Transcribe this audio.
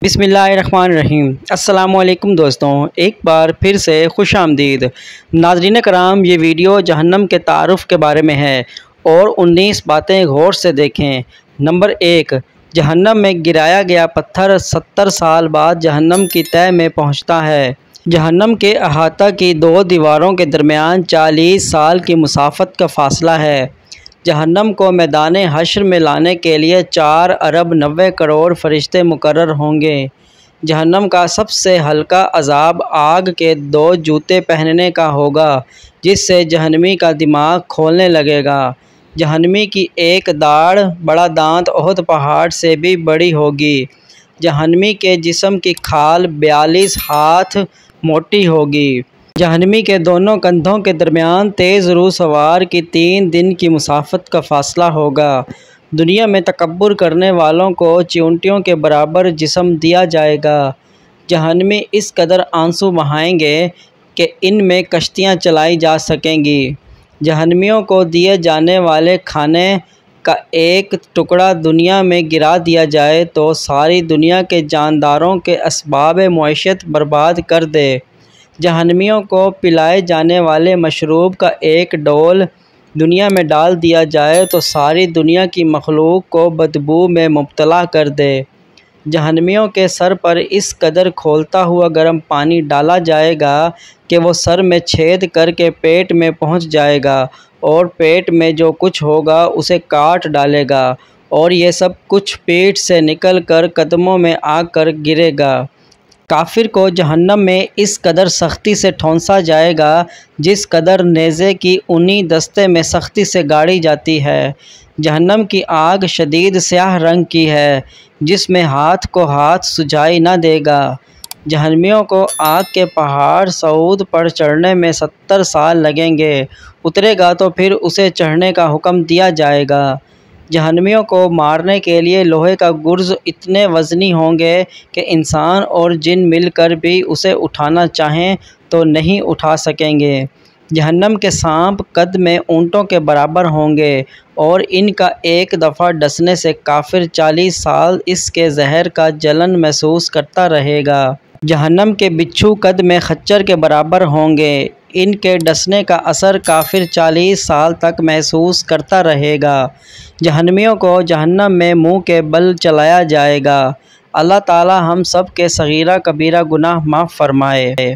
بسم اللہ الرحمن الرحیم۔ السلام علیکم دوستوں، ایک بار پھر سے خوش آمدید۔ ناظرین کرام، یہ ویڈیو جہنم کے تعارف کے بارے میں ہے اور 19 باتیں غور سے دیکھیں۔ نمبر 1، جہنم میں گرایا گیا پتھر 70 سال بعد جہنم کی تہہ میں پہنچتا ہے۔ جہنم کے احاطہ کی 2 دیواروں کے درمیان 40 سال کی مسافت کا فاصلہ ہے۔ جہنم کو میدان حشر میں لانے کے لیے 4 ارب 90 کروڑ فرشتے مقرر ہوں گے۔ جہنم کا سب سے ہلکا عذاب آگ کے 2 جوتے پہننے کا ہوگا، جس سے جہنمی کا دماغ کھولنے لگے گا۔ جہنمی کی ایک داڑھ بڑا دانت احد پہاڑ سے بھی بڑی ہوگی۔ جہنمی کے جسم کی کھال 42 ہاتھ موٹی ہوگی۔ جہنمی کے دونوں کندھوں کے درمیان تیز رو سوار کی 3 دن کی مسافت کا فاصلہ ہوگا۔ دنیا میں تکبر کرنے والوں کو چیونٹیوں کے برابر جسم دیا جائے گا۔ جہنمی اس قدر آنسو بہائیں گے کہ ان میں کشتیاں چلائی جا سکیں گی۔ جہنمیوں کو دیے جانے والے کھانے کا ایک ٹکڑا دنیا میں گرا دیا جائے تو ساری دنیا کے جانداروں کے اسباب معیشت برباد کر دے۔ جہنمیوں کو پلائے جانے والے مشروب کا ایک ڈول دنیا میں ڈال دیا جائے تو ساری دنیا کی مخلوق کو بدبو میں مبتلا کر دے۔ جہنمیوں کے سر پر اس قدر کھولتا ہوا گرم پانی ڈالا جائے گا کہ وہ سر میں چھید کر کے پیٹ میں پہنچ جائے گا اور پیٹ میں جو کچھ ہوگا اسے کاٹ ڈالے گا، اور یہ سب کچھ پیٹ سے نکل کر قدموں میں آ کر گرے گا۔ کافر کو جہنم میں اس قدر سختی سے ٹھونسا جائے گا جس قدر نیزے کی اونی دستے میں سختی سے گاڑی جاتی ہے۔ جہنم کی آگ شدید سیاہ رنگ کی ہے، جس میں ہاتھ کو ہاتھ سجائی نہ دے گا۔ جہنمیوں کو آگ کے پہاڑ صعود پر چڑھنے میں 70 سال لگیں گے۔ اترے گا تو پھر اسے چڑھنے کا حکم دیا جائے گا۔ جہنمیوں کو مارنے کے لیے لوہے کا گرز اتنے وزنی ہوں گے کہ انسان اور جن مل کر بھی اسے اٹھانا چاہیں تو نہیں اٹھا سکیں گے۔ جہنم کے سانپ قد میں اونٹوں کے برابر ہوں گے اور ان کا ایک دفعہ ڈسنے سے کافر 40 سال اس کے زہر کا جلن محسوس کرتا رہے گا۔ جہنم کے بچھو قد میں خچر کے برابر ہوں گے، ان کے ڈسنے کا اثر کافر 40 سال تک محسوس کرتا رہے گا۔ جہنمیوں کو جہنم میں منہ کے بل چلایا جائے گا۔ اللہ تعالی ہم سب کے صغیرہ کبیرہ گناہ معاف فرمائے۔